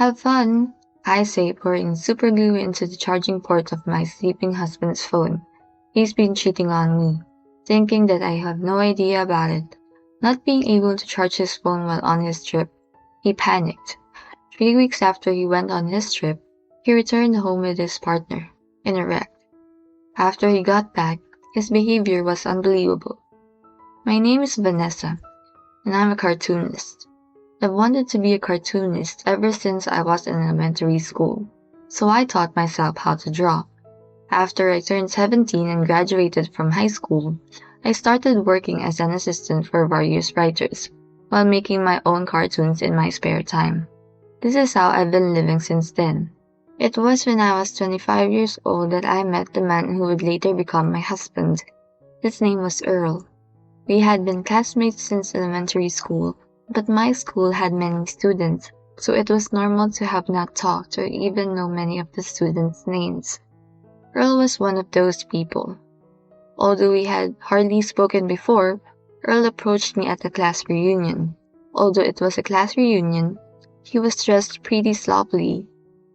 Have fun, I say, pouring super glue into the charging port of my sleeping husband's phone. He's been cheating on me, thinking that I have no idea about it. Not being able to charge his phone while on his trip, he panicked. 3 weeks after he went on his trip, he returned home with his partner, in a wreck. After he got back, his behavior was unbelievable. My name is Vanessa, and I'm a cartoonist. I've wanted to be a cartoonist ever since I was in elementary school, so I taught myself how to draw. After I turned 17 and graduated from high school, I started working as an assistant for various writers, while making my own cartoons in my spare time. This is how I've been living since then. It was when I was 25 years old that I met the man who would later become my husband. His name was Earl. We had been classmates since elementary school, but my school had many students, so it was normal to have not talked or even know many of the students' names. Earl was one of those people. Although we had hardly spoken before, Earl approached me at the class reunion. Although it was a class reunion, he was dressed pretty sloppily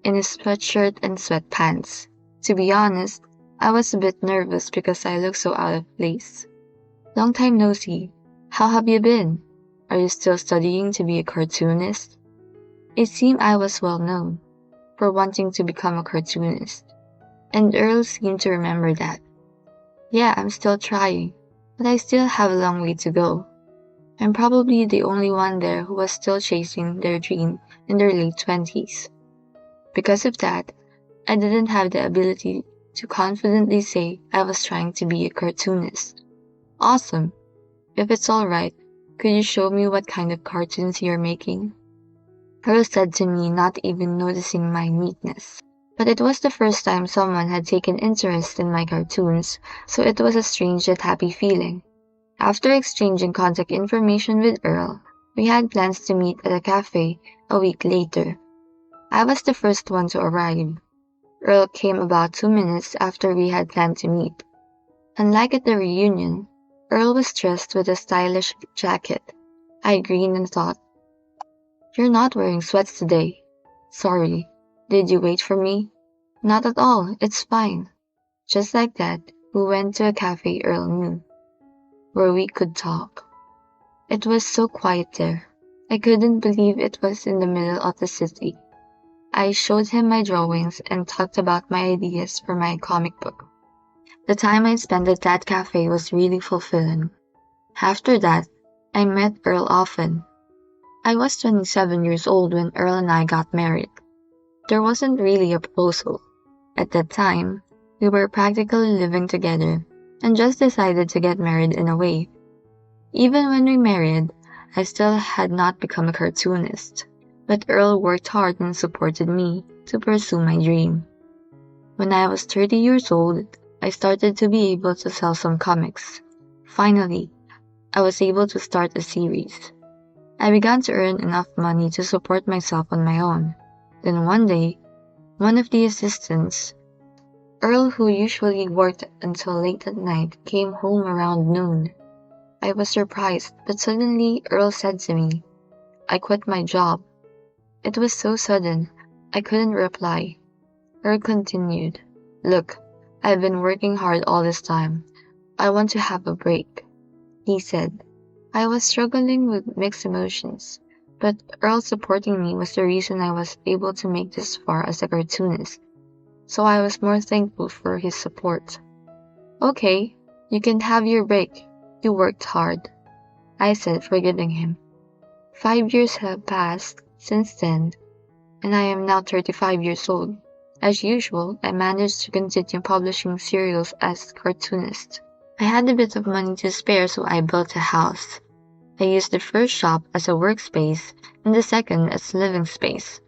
in his sweatshirt and sweatpants. To be honest, I was a bit nervous because I looked so out of place. Long time no see. How have you been? Are you still studying to be a cartoonist? It seemed I was well known for wanting to become a cartoonist, and Earl seemed to remember that. Yeah, I'm still trying, but I still have a long way to go. I'm probably the only one there who was still chasing their dream in their late 20s. Because of that, I didn't have the ability to confidently say I was trying to be a cartoonist. Awesome. If it's alright, could you show me what kind of cartoons you're making? Earl said to me, not even noticing my neatness. But it was the first time someone had taken interest in my cartoons, so it was a strange yet happy feeling. After exchanging contact information with Earl, we had plans to meet at a cafe a week later. I was the first one to arrive. Earl came about 2 minutes after we had planned to meet. Unlike at the reunion, Earl was dressed with a stylish jacket. I grinned and thought, "You're not wearing sweats today." "Sorry. Did you wait for me?" "Not at all. It's fine." Just like that, we went to a cafe Earl knew, where we could talk. It was so quiet there. I couldn't believe it was in the middle of the city. I showed him my drawings and talked about my ideas for my comic book. The time I spent at that cafe was really fulfilling. After that, I met Earl often. I was 27 years old when Earl and I got married. There wasn't really a proposal. At that time, we were practically living together and just decided to get married in a way. Even when we married, I still had not become a cartoonist, but Earl worked hard and supported me to pursue my dream. When I was 30 years old, I started to be able to sell some comics. Finally, I was able to start a series. I began to earn enough money to support myself on my own. Then one day, one of the assistants, Earl, who usually worked until late at night, came home around noon. I was surprised, but suddenly Earl said to me, "I quit my job." It was so sudden, I couldn't reply. Earl continued, "Look, I've been working hard all this time. I want to have a break," he said. I was struggling with mixed emotions, but Earl supporting me was the reason I was able to make this far as a cartoonist, so I was more thankful for his support. "Okay, you can have your break. You worked hard," I said, forgiving him. 5 years have passed since then, and I am now 35 years old. As usual, I managed to continue publishing serials as cartoonist. I had a bit of money to spare, so I built a house. I used the first shop as a workspace and the second as a living space.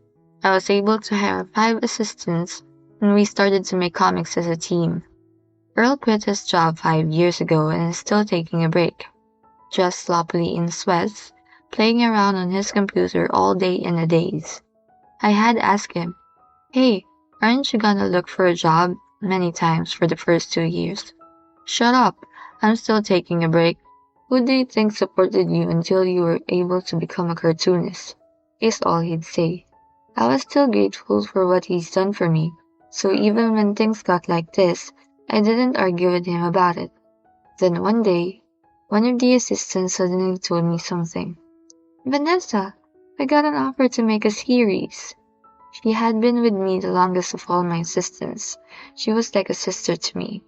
I was able to hire 5 assistants, and we started to make comics as a team. Earl quit his job 5 years ago and is still taking a break, dressed sloppily in sweats, playing around on his computer all day and a days. I had asked him, "Hey, aren't you gonna look for a job?" many times for the first 2 years. "Shut up, I'm still taking a break." "Who do you think supported you until you were able to become a cartoonist?" is all he'd say. I was still grateful for what he's done for me, so even when things got like this, I didn't argue with him about it. Then one day, one of the assistants suddenly told me something. Vanessa, I got an offer to make a series. She had been with me the longest of all my assistants. She was like a sister to me.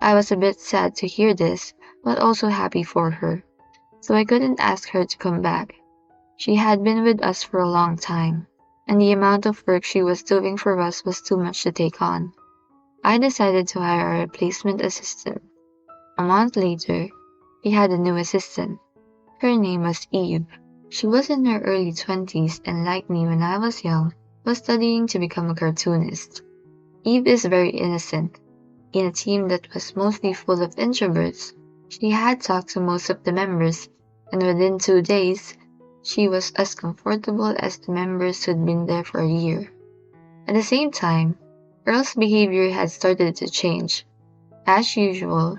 I was a bit sad to hear this, but also happy for her. So I couldn't ask her to come back. She had been with us for a long time, and the amount of work she was doing for us was too much to take on. I decided to hire a replacement assistant. A month later, we had a new assistant. Her name was Eve. She was in her early 20s and like me when I was young, was studying to become a cartoonist. Eve is very innocent. In a team that was mostly full of introverts, she had talked to most of the members, and within 2 days, she was as comfortable as the members who'd been there for a year. At the same time, Earl's behavior had started to change. As usual,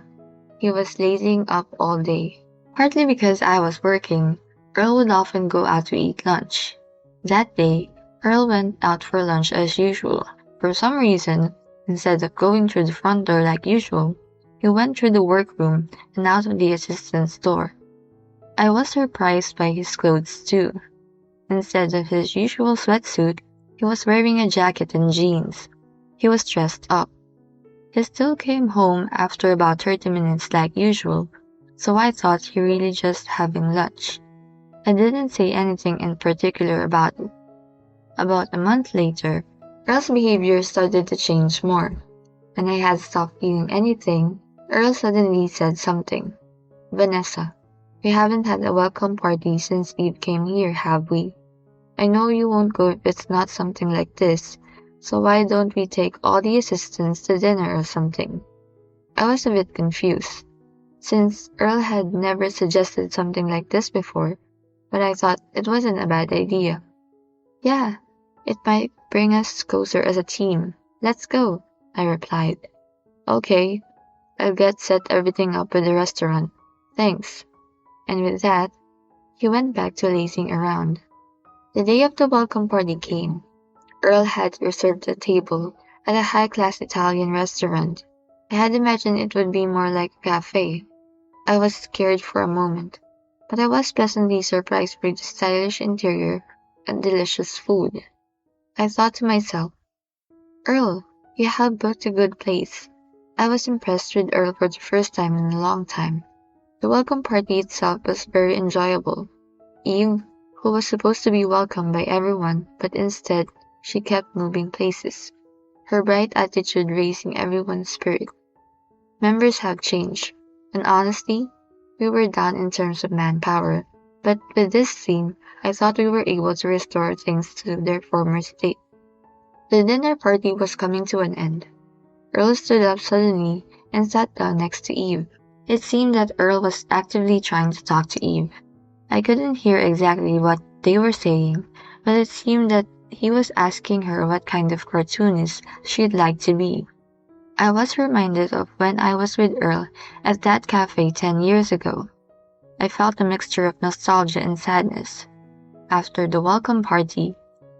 he was lazing up all day. Partly because I was working, Earl would often go out to eat lunch. That day, Earl went out for lunch as usual. For some reason, instead of going through the front door like usual, he went through the workroom and out of the assistant's door. I was surprised by his clothes too. Instead of his usual sweatsuit, he was wearing a jacket and jeans. He was dressed up. He still came home after about 30 minutes like usual, so I thought he really just having lunch. I didn't say anything in particular about it. About a month later, Earl's behavior started to change more. When I had stopped eating anything, Earl suddenly said something. Vanessa, we haven't had a welcome party since Eve came here, have we? I know you won't go if it's not something like this, so why don't we take all the assistants to dinner or something? I was a bit confused, since Earl had never suggested something like this before, but I thought it wasn't a bad idea. Yeah, it might bring us closer as a team. Let's go, I replied. Okay, I'll get set everything up with the restaurant. Thanks. And with that, he went back to lazing around. The day of the welcome party came. Earl had reserved a table at a high-class Italian restaurant. I had imagined it would be more like a cafe. I was scared for a moment, but I was pleasantly surprised by the stylish interior and delicious food. I thought to myself, Earl, you have booked a good place. I was impressed with Earl for the first time in a long time. The welcome party itself was very enjoyable. Eve, who was supposed to be welcomed by everyone, but instead, she kept moving places, her bright attitude raising everyone's spirit. Members have changed, and honestly, we were down in terms of manpower, but with this theme, I thought we were able to restore things to their former state. The dinner party was coming to an end. Earl stood up suddenly and sat down next to Eve. It seemed that Earl was actively trying to talk to Eve. I couldn't hear exactly what they were saying, but it seemed that he was asking her what kind of cartoonist she'd like to be. I was reminded of when I was with Earl at that cafe 10 years ago. I felt a mixture of nostalgia and sadness. After the welcome party,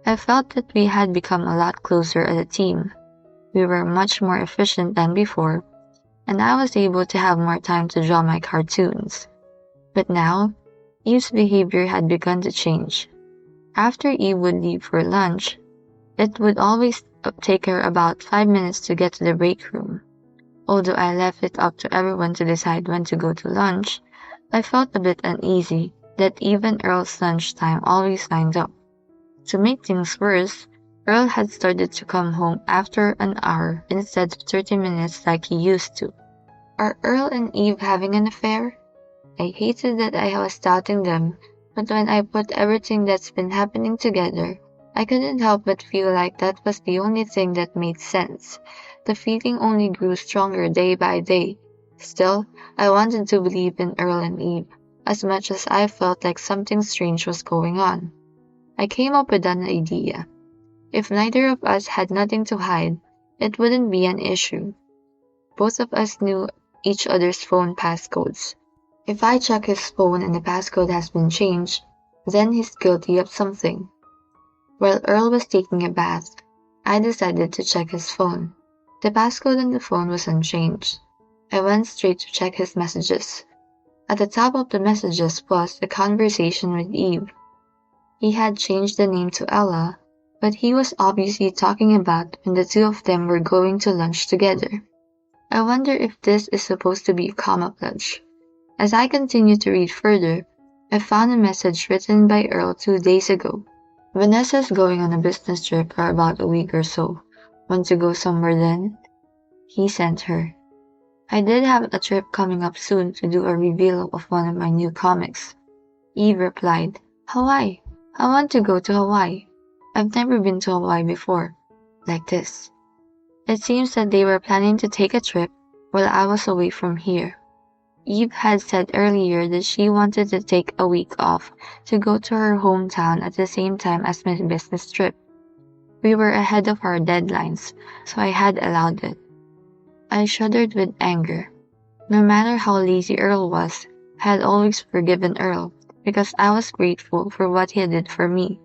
I felt that we had become a lot closer as a team. We were much more efficient than before, and I was able to have more time to draw my cartoons. But now, Eve's behavior had begun to change. After Eve would leave for lunch, it would always take her about 5 minutes to get to the break room. Although I left it up to everyone to decide when to go to lunch, I felt a bit uneasy that even Earl's lunchtime always lined up. To make things worse, Earl had started to come home after an hour instead of 30 minutes like he used to. Are Earl and Eve having an affair? I hated that I was doubting them, but when I put everything that's been happening together, I couldn't help but feel like that was the only thing that made sense. The feeling only grew stronger day by day. Still, I wanted to believe in Earl and Eve, as much as I felt like something strange was going on. I came up with an idea. If neither of us had nothing to hide, it wouldn't be an issue. Both of us knew each other's phone passcodes. If I check his phone and the passcode has been changed, then he's guilty of something. While Earl was taking a bath, I decided to check his phone. The passcode on the phone was unchanged. I went straight to check his messages. At the top of the messages was a conversation with Eve. He had changed the name to Ella, but he was obviously talking about when the two of them were going to lunch together. I wonder if this is supposed to be a camouflage. As I continued to read further, I found a message written by Earl 2 days ago. Vanessa's going on a business trip for about a week or so. Want to go somewhere then? He sent her. I did have a trip coming up soon to do a reveal of one of my new comics. Eve replied, Hawaii. I want to go to Hawaii. I've never been to Hawaii before. Like this. It seems that they were planning to take a trip while I was away from here. Eve had said earlier that she wanted to take a week off to go to her hometown at the same time as my business trip. We were ahead of our deadlines, so I had allowed it. I shuddered with anger. No matter how lazy Earl was, I had always forgiven Earl because I was grateful for what he did for me.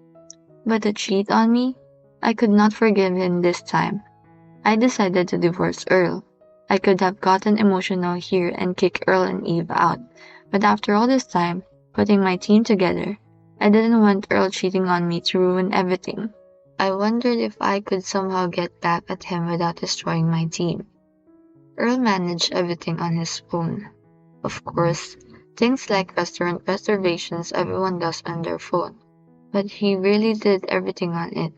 But to cheat on me? I could not forgive him this time. I decided to divorce Earl. I could have gotten emotional here and kick Earl and Eve out, but after all this time, putting my team together, I didn't want Earl cheating on me to ruin everything. I wondered if I could somehow get back at him without destroying my team. Earl managed everything on his phone. Of course, things like restaurant reservations everyone does on their phone, but he really did everything on it.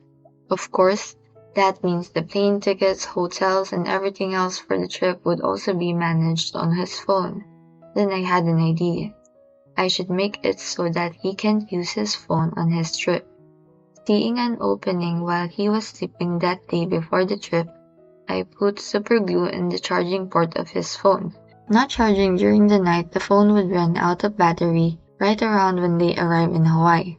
Of course, that means the plane tickets, hotels, and everything else for the trip would also be managed on his phone. Then I had an idea. I should make it so that he can't use his phone on his trip. Seeing an opening while he was sleeping that day before the trip, I put super glue in the charging port of his phone. Not charging during the night, the phone would run out of battery right around when they arrive in Hawaii.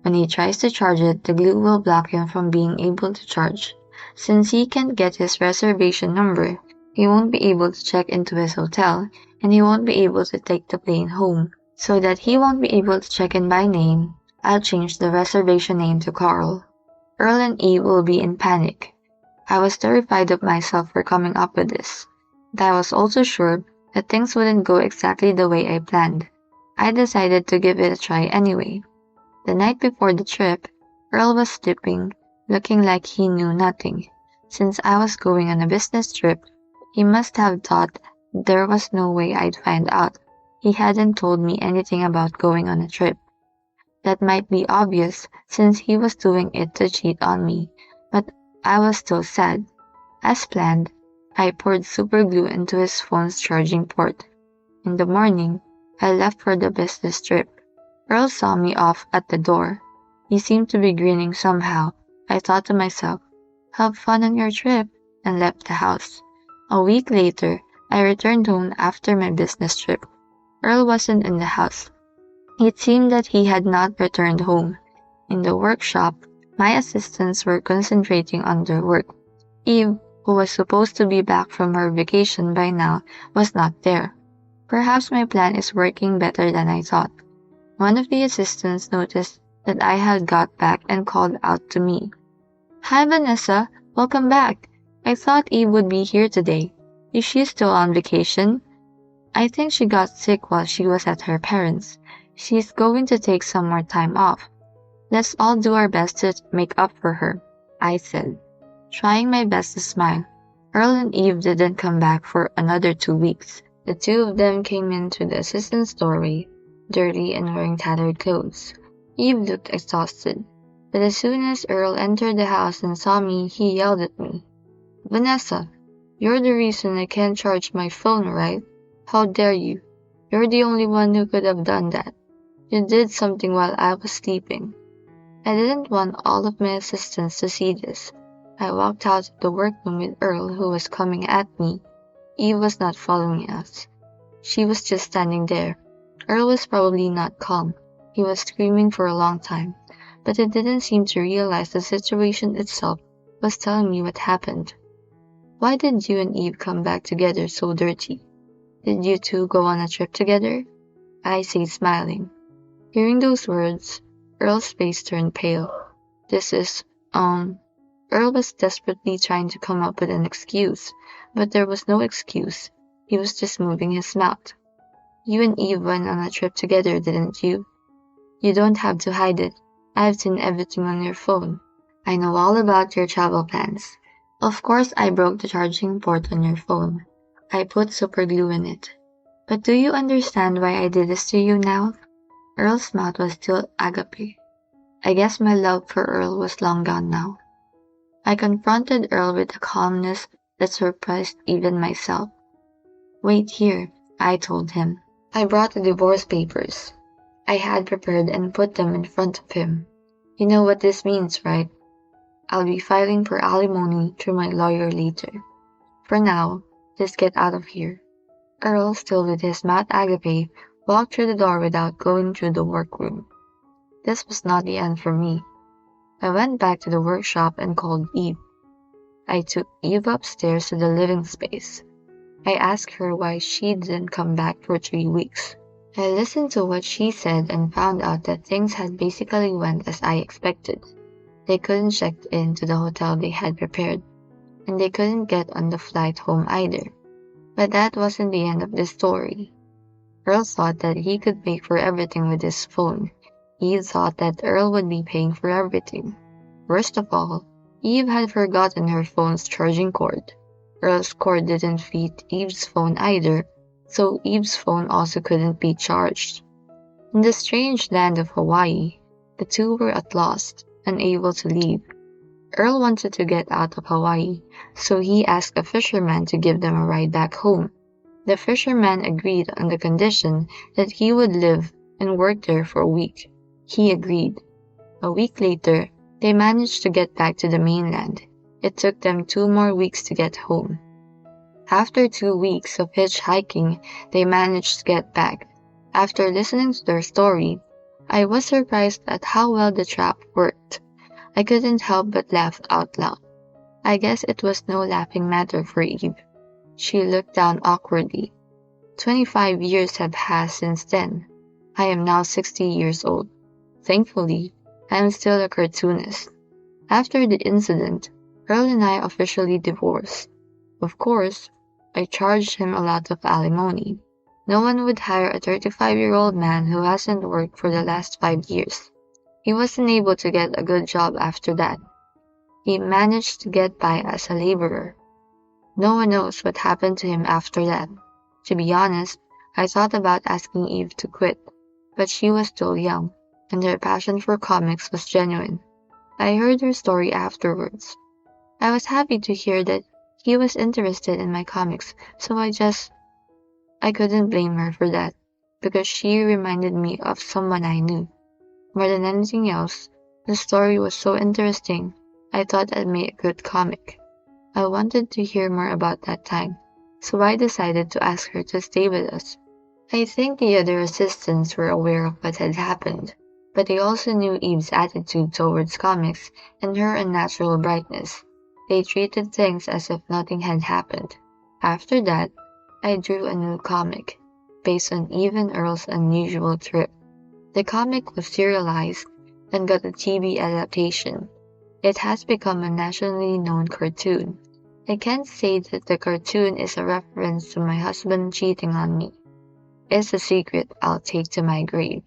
When he tries to charge it, the glue will block him from being able to charge. Since he can't get his reservation number, he won't be able to check into his hotel, and he won't be able to take the plane home. So that he won't be able to check in by name, I'll change the reservation name to Carl. Earl and Eve will be in panic. I was terrified of myself for coming up with this, but I was also sure that things wouldn't go exactly the way I planned. I decided to give it a try anyway. The night before the trip, Earl was sleeping, looking like he knew nothing. Since I was going on a business trip, he must have thought there was no way I'd find out. He hadn't told me anything about going on a trip. That might be obvious since he was doing it to cheat on me, but I was still sad. As planned, I poured super glue into his phone's charging port. In the morning, I left for the business trip. Earl saw me off at the door. He seemed to be grinning somehow. I thought to myself, have fun on your trip, and left the house. A week later, I returned home after my business trip. Earl wasn't in the house. It seemed that he had not returned home. In the workshop, my assistants were concentrating on their work. Eve, who was supposed to be back from her vacation by now, was not there. Perhaps my plan is working better than I thought. One of the assistants noticed that I had got back and called out to me. Hi Vanessa, welcome back. I thought Eve would be here today. Is she still on vacation? I think she got sick while she was at her parents'. She's going to take some more time off. Let's all do our best to make up for her, I said, trying my best to smile. Earl and Eve didn't come back for another 2 weeks. The two of them came into the assistant's doorway, dirty and wearing tattered clothes. Eve looked exhausted, but as soon as Earl entered the house and saw me, he yelled at me. Vanessa, you're the reason I can't charge my phone, right? How dare you? You're the only one who could have done that. You did something while I was sleeping. I didn't want all of my assistants to see this. I walked out of the workroom with Earl, who was coming at me. Eve was not following us. She was just standing there. Earl was probably not calm. He was screaming for a long time, but he didn't seem to realize the situation itself was telling me what happened. Why did you and Eve come back together so dirty? Did you two go on a trip together? I said, smiling. Hearing those words, Earl's face turned pale. This is, um, Earl was desperately trying to come up with an excuse, but there was no excuse. He was just moving his mouth. You and Eve went on a trip together, didn't you? You don't have to hide it. I've seen everything on your phone. I know all about your travel plans. Of course, I broke the charging port on your phone. I put super glue in it. But do you understand why I did this to you now? Earl's mouth was still agape. I guess my love for Earl was long gone now. I confronted Earl with a calmness that surprised even myself. Wait here, I told him. I brought the divorce papers. I had prepared and put them in front of him. You know what this means, right? I'll be filing for alimony through my lawyer later. For now, just get out of here. Earl, still with his mouth agape, walked through the door without going through the workroom. This was not the end for me. I went back to the workshop and called Eve. I took Eve upstairs to the living space. I asked her why she didn't come back for 3 weeks. I listened to what she said and found out that things had basically went as I expected. They couldn't check into the hotel they had prepared, and they couldn't get on the flight home either. But that wasn't the end of the story. Earl thought that he could pay for everything with his phone. Eve thought that Earl would be paying for everything. Worst of all, Eve had forgotten her phone's charging cord. Earl's cord didn't fit Eve's phone either, so Eve's phone also couldn't be charged. In the strange land of Hawaii, the two were at loss, unable to leave. Earl wanted to get out of Hawaii, so he asked a fisherman to give them a ride back home. The fisherman agreed on the condition that he would live and work there for a week. He agreed. A week later, they managed to get back to the mainland. It took them 2 more weeks to get home. After 2 weeks of hitchhiking, they managed to get back. After listening to their story, I was surprised at how well the trap worked. I couldn't help but laugh out loud. I guess it was no laughing matter for Eve. She looked down awkwardly. 25 years have passed since then. I am now 60 years old. Thankfully, I am still a cartoonist. After the incident, Earl and I officially divorced. Of course, I charged him a lot of alimony. No one would hire a 35-year-old man who hasn't worked for the last 5 years. He wasn't able to get a good job after that. He managed to get by as a laborer. No one knows what happened to him after that. To be honest, I thought about asking Eve to quit, but she was still young, and her passion for comics was genuine. I heard her story afterwards. I was happy to hear that he was interested in my comics, so I couldn't blame her for that, because she reminded me of someone I knew. More than anything else, the story was so interesting, I thought I'd make a good comic. I wanted to hear more about that time, so I decided to ask her to stay with us. I think the other assistants were aware of what had happened, but they also knew Eve's attitude towards comics and her unnatural brightness. They treated things as if nothing had happened. After that, I drew a new comic, based on Eve and Earl's unusual trip. The comic was serialized and got a TV adaptation. It has become a nationally known cartoon. I can't say that the cartoon is a reference to my husband cheating on me. It's a secret I'll take to my grave.